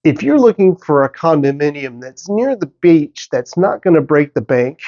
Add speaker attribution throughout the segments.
Speaker 1: If you're looking for a condominium that's near the beach that's not going to break the bank,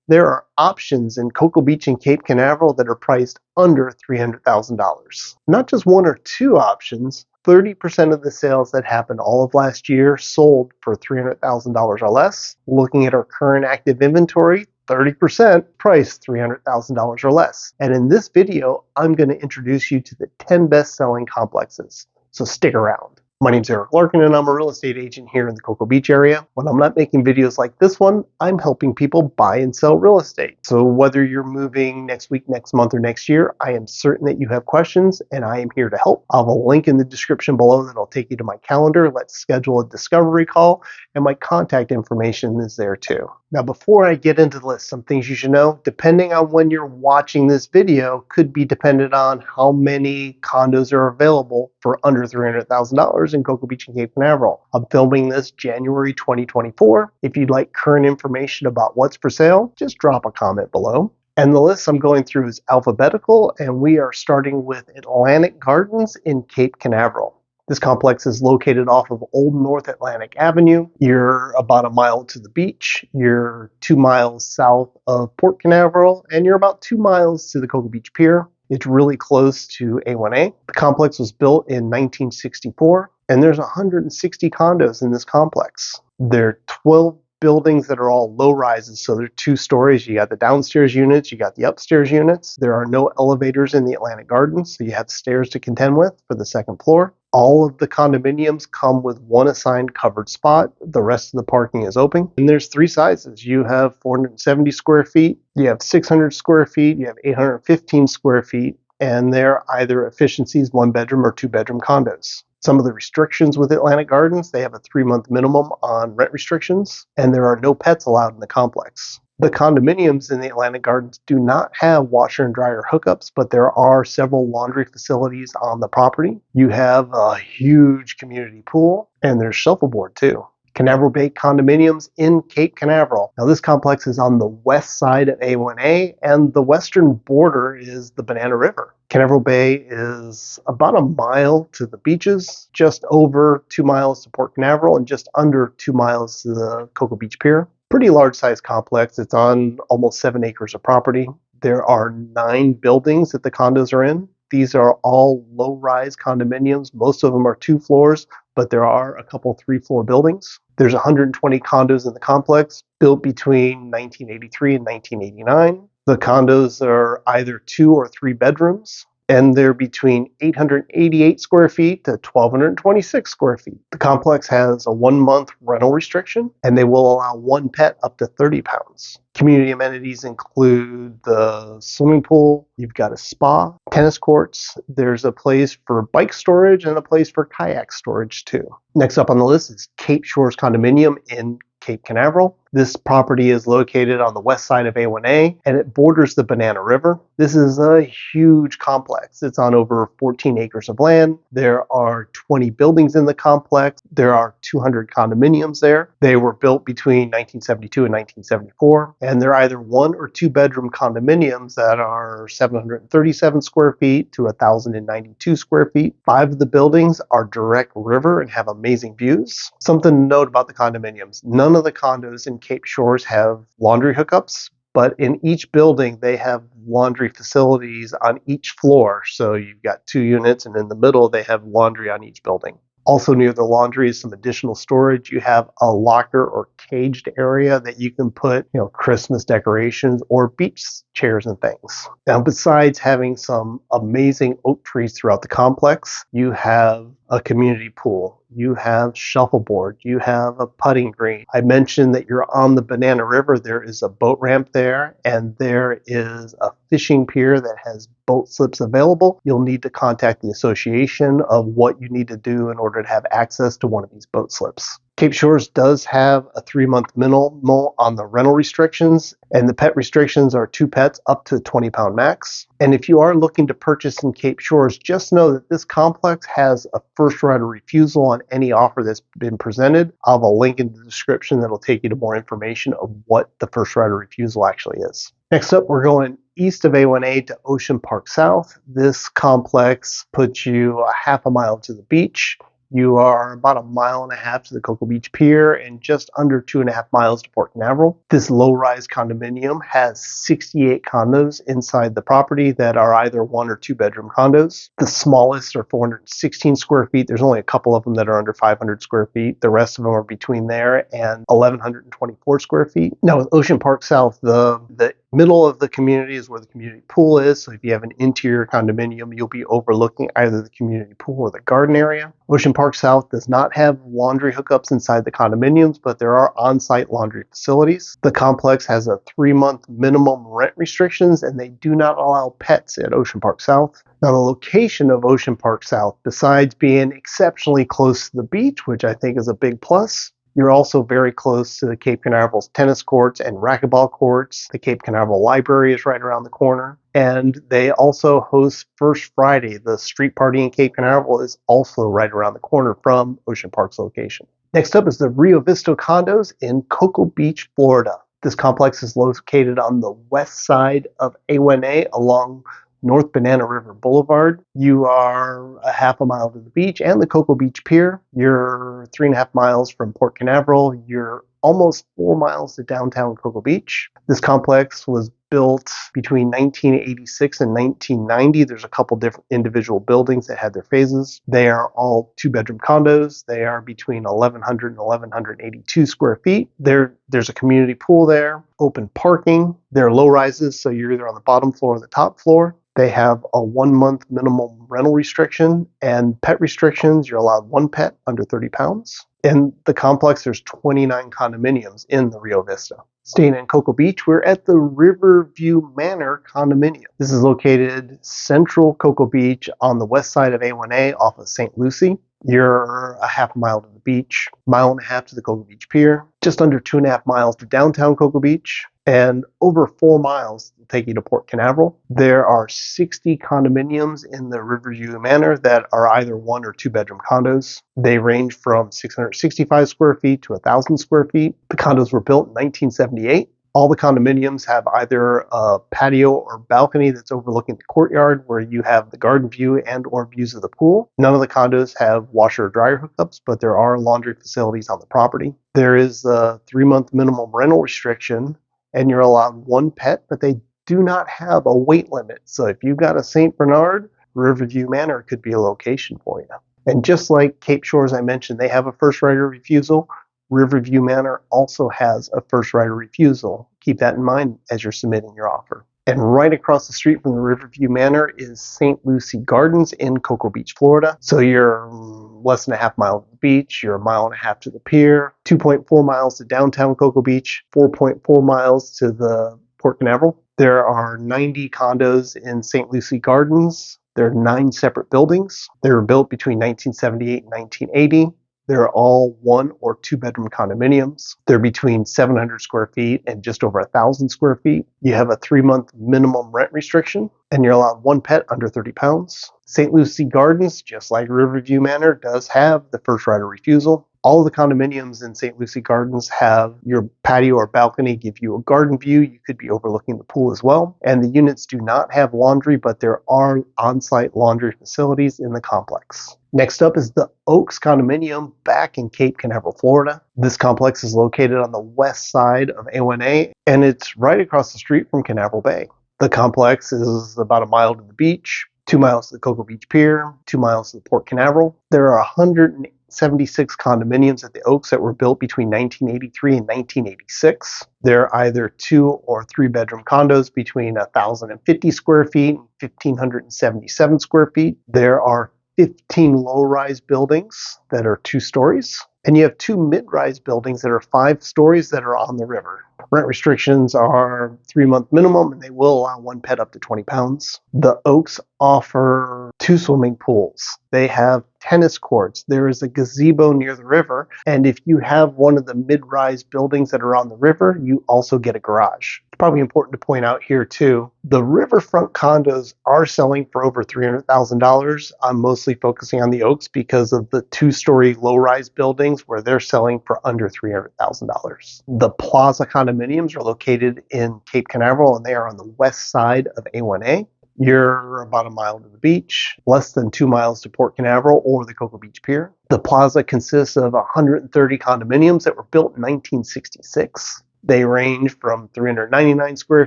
Speaker 1: there are options in Cocoa Beach and Cape Canaveral that are priced under $300,000. Not just one or two options, 30% of the sales that happened all of last year sold for $300,000 or less. Looking at our current active inventory, 30% priced $300,000 or less. And in this video, I'm going to introduce you to the 10 best-selling complexes. So stick around. My name's Larkin, and I'm a real estate agent here in the Cocoa Beach area. When I'm not making videos like this one, I'm helping people buy and sell real estate. So whether you're moving next week, next month, or next year, I am certain that you have questions, and I am here to help. I'll have a link in the description below that'll take you to my calendar. Let's schedule a discovery call, and my contact information is there too. Now, before I get into the list, some things you should know, depending on when you're watching this video, could be dependent on how many condos are available for under $300,000 in Cocoa Beach and Cape Canaveral. I'm filming this January 2024. If you'd like current information about what's for sale, just drop a comment below. And the list I'm going through is alphabetical, and we are starting with Atlantic Gardens in Cape Canaveral. This complex is located off of Old North Atlantic Avenue. You're about a mile to the beach. You're 2 miles south of Port Canaveral, and you're about 2 miles to the Cocoa Beach Pier. It's really close to A1A. The complex was built in 1964, and there's 160 condos in this complex. There are 12 buildings that are all low rises, so they're 2 stories. You got the downstairs units, you got the upstairs units. There are no elevators in the Atlantic Gardens, so you have stairs to contend with for the second floor. All of the condominiums come with one assigned covered spot. The rest of the parking is open. And there's 3 sizes. You have 470 square feet, you have 600 square feet, you have 815 square feet, and they're either efficiencies, 1-bedroom or 2-bedroom condos. Some of the restrictions with Atlantic Gardens, they have a 3-month minimum on rent restrictions, and there are no pets allowed in the complex. The condominiums in the Atlantic Gardens do not have washer and dryer hookups, but there are several laundry facilities on the property. You have a huge community pool, and there's shuffleboard too. Canaveral Bay Condominiums in Cape Canaveral. Now, this complex is on the west side of A1A, and the western border is the Banana River. Canaveral Bay is about a mile to the beaches, just over 2 miles to Port Canaveral, and just under 2 miles to the Cocoa Beach Pier. Pretty large size complex. It's on almost 7 acres of property. There are 9 buildings that the condos are in. These are all low-rise condominiums. Most of them are 2 floors, but there are a couple 3-floor buildings. There's 120 condos in the complex, built between 1983 and 1989. The condos are either 2 or 3 bedrooms, and they're between 888 square feet to 1,226 square feet. The complex has a 1-month rental restriction, and they will allow 1 pet up to 30 pounds. Community amenities include the swimming pool, you've got a spa, tennis courts, there's a place for bike storage and a place for kayak storage too. Next up on the list is Cape Shores Condominium in Cape Canaveral. This property is located on the west side of A1A, and it borders the Banana River. This is a huge complex. It's on over 14 acres of land. There are 20 buildings in the complex. There are 200 condominiums there. They were built between 1972 and 1974, and they're either 1 or 2 bedroom condominiums that are 737 square feet to 1,092 square feet. 5 of the buildings are direct river and have amazing views. Something to note about the condominiums: none of the condos in Cape Shores have laundry hookups, but in each building they have laundry facilities on each floor. So you've got 2 units, and in the middle they have laundry on each building. Also near the laundry is some additional storage. You have a locker or caged area that you can put, Christmas decorations or beach chairs and things. Now, besides having some amazing oak trees throughout the complex, you have a community pool. You have shuffleboard. You have a putting green. I mentioned that you're on the Banana River. There is a boat ramp there, and there is a fishing pier that has boat slips available. You'll need to contact the association of what you need to do in order to have access to one of these boat slips. Cape Shores does have a 3-month minimal on the rental restrictions, and the pet restrictions are 2 pets up to a 20-pound max. And if you are looking to purchase in Cape Shores, just know that this complex has a first right of refusal on any offer that's been presented. I'll have a link in the description that'll take you to more information of what the first right of refusal actually is. Next up, we're going east of A1A to Ocean Park South. This complex puts you a half a mile to the beach. You are about a mile and a half to the Cocoa Beach Pier and just under 2.5 miles to Port Canaveral. This low-rise condominium has 68 condos inside the property that are either 1 or 2 bedroom condos. The smallest are 416 square feet. There's only a couple of them that are under 500 square feet. The rest of them are between there and 1,124 square feet. Now with Ocean Park South, the middle of the community is where the community pool is. So if you have an interior condominium, you'll be overlooking either the community pool or the garden area. Ocean Park South does not have laundry hookups inside the condominiums, but there are on-site laundry facilities. The complex has a 3-month minimum rent restrictions, and they do not allow pets at Ocean Park South. Now, the location of Ocean Park South, besides being exceptionally close to the beach, which I think is a big plus, you're also very close to the Cape Canaveral's tennis courts and racquetball courts. The Cape Canaveral Library is right around the corner. And they also host First Friday. The street party in Cape Canaveral is also right around the corner from Ocean Park's location. Next up is the Rio Visto Condos in Cocoa Beach, Florida. This complex is located on the west side of A1A along North Banana River Boulevard. You are a half a mile to the beach and the Cocoa Beach Pier. You're 3.5 miles from Port Canaveral. You're almost 4 miles to downtown Cocoa Beach. This complex was built between 1986 and 1990. There's a couple different individual buildings that had their phases. They are all 2-bedroom condos. They are between 1,100 and 1,182 square feet. There's a community pool there, open parking. They're low rises, so you're either on the bottom floor or the top floor. They have a 1-month minimum rental restriction and pet restrictions. You're allowed 1 pet under 30 pounds. In the complex, there's 29 condominiums in the Rio Vista. Staying in Cocoa Beach, we're at the Riverview Manor condominium. This is located central Cocoa Beach on the west side of A1A off of St. Lucie. You're a half a mile to the beach, 1.5 miles to the Cocoa Beach Pier, just under 2.5 miles to downtown Cocoa Beach, and over 4 miles will take you to Port Canaveral. There are 60 condominiums in the Riverview Manor that are either 1 or 2 bedroom condos. They range from 665 square feet to 1,000 square feet. The condos were built in 1978. All the condominiums have either a patio or balcony that's overlooking the courtyard where you have the garden view and or views of the pool. None of the condos have washer or dryer hookups, but there are laundry facilities on the property. There is a 3-month minimum rental restriction, and you're allowed 1 pet, but they do not have a weight limit. So if you've got a St. Bernard, Riverview Manor could be a location for you. And just like Cape Shores I mentioned, they have a first right of refusal. Riverview Manor also has a first right of refusal. Keep that in mind as you're submitting your offer. And right across the street from the Riverview Manor is St. Lucie Gardens in Cocoa Beach, Florida. So you're less than a half mile to the beach, you're 1.5 miles to the pier, 2.4 miles to downtown Cocoa Beach, 4.4 miles to the Port Canaveral. There are 90 condos in St. Lucie Gardens. There are 9 separate buildings. They were built between 1978 and 1980. They're all 1 or 2 bedroom condominiums. They're between 700 square feet and just over 1,000 square feet. You have a 3-month minimum rent restriction, and you're allowed 1 pet under 30 pounds. St. Lucie Gardens, just like Riverview Manor, does have the first right of refusal. All of the condominiums in St. Lucie Gardens have your patio or balcony give you a garden view. You could be overlooking the pool as well. And the units do not have laundry, but there are on-site laundry facilities in the complex. Next up is the Oaks condominium back in Cape Canaveral, Florida. This complex is located on the west side of A1A, and it's right across the street from Canaveral Bay. The complex is about 1 mile to the beach, 2 miles to the Cocoa Beach Pier, 2 miles to the Port Canaveral. There are 176 condominiums at the Oaks that were built between 1983 and 1986. They're either 2 or 3 bedroom condos between 1,050 square feet and 1,577 square feet. There are 15 low-rise buildings that are 2 stories, and you have 2 mid-rise buildings that are 5 stories that are on the river. Rent restrictions are 3-month minimum, and they will allow 1 pet up to 20 pounds. The Oaks offer 2 swimming pools. They have tennis courts. There is a gazebo near the river, and if you have one of the mid-rise buildings that are on the river, you also get a garage. It's probably important to point out here too, the riverfront condos are selling for over $300,000. I'm mostly focusing on the Oaks because of the 2-story low-rise buildings where they're selling for under $300,000. The Plaza condominiums are located in Cape Canaveral, and they are on the west side of A1A. You're about a mile to the beach, less than 2 miles to Port Canaveral or the Cocoa Beach Pier. The plaza consists of 130 condominiums that were built in 1966. They range from 399 square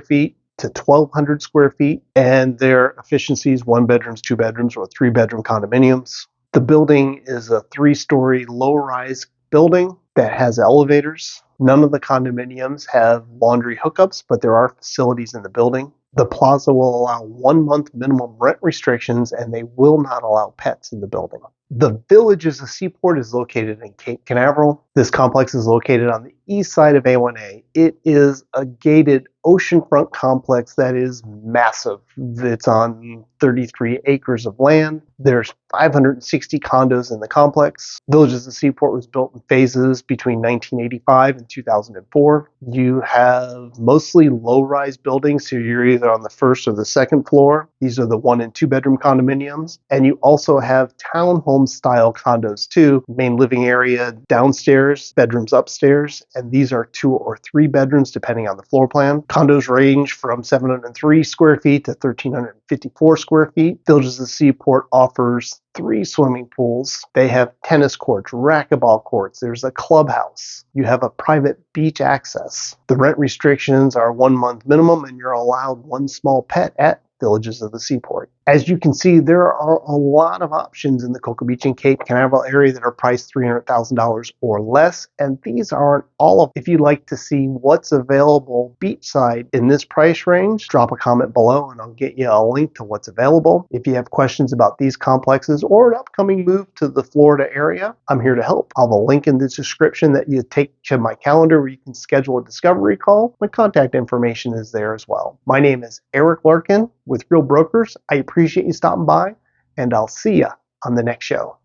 Speaker 1: feet to 1,200 square feet, and their efficiencies: one bedrooms, two bedrooms, or three bedroom condominiums. The building is a 3-story low-rise building that has elevators. None of the condominiums have laundry hookups, but there are facilities in the building. The plaza will allow 1 month minimum rent restrictions, and they will not allow pets in the building. The Village as a Seaport is located in Cape Canaveral. This complex is located on the east side of A1A. It is a gated oceanfront complex that is massive. It's on 33 acres of land. There's 560 condos in the complex. Village as a Seaport was built in phases between 1985 and 2004. You have mostly low-rise buildings, so you're either on the first or the second floor. These are the 1 and 2 bedroom condominiums. And you also have townhome style condos too. Main living area downstairs, bedrooms upstairs, and these are 2 or 3 bedrooms depending on the floor plan. Condos range from 703 square feet to 1,354 square feet. Village as a Seaport offers 3 swimming pools. They have tennis courts, racquetball courts. There's a clubhouse. You have a private beach access. The rent restrictions are 1 month minimum, and you're allowed 1 small pet at Villages of the Seaport. As you can see, there are a lot of options in the Cocoa Beach and Cape Canaveral area that are priced $300,000 or less, and these aren't all of them. If you'd like to see what's available beachside in this price range, drop a comment below and I'll get you a link to what's available. If you have questions about these complexes or an upcoming move to the Florida area, I'm here to help. I'll have a link in the description that you take to my calendar where you can schedule a discovery call. My contact information is there as well. My name is Eric Larkin with Real Brokers. I appreciate you stopping by, and I'll see you on the next show.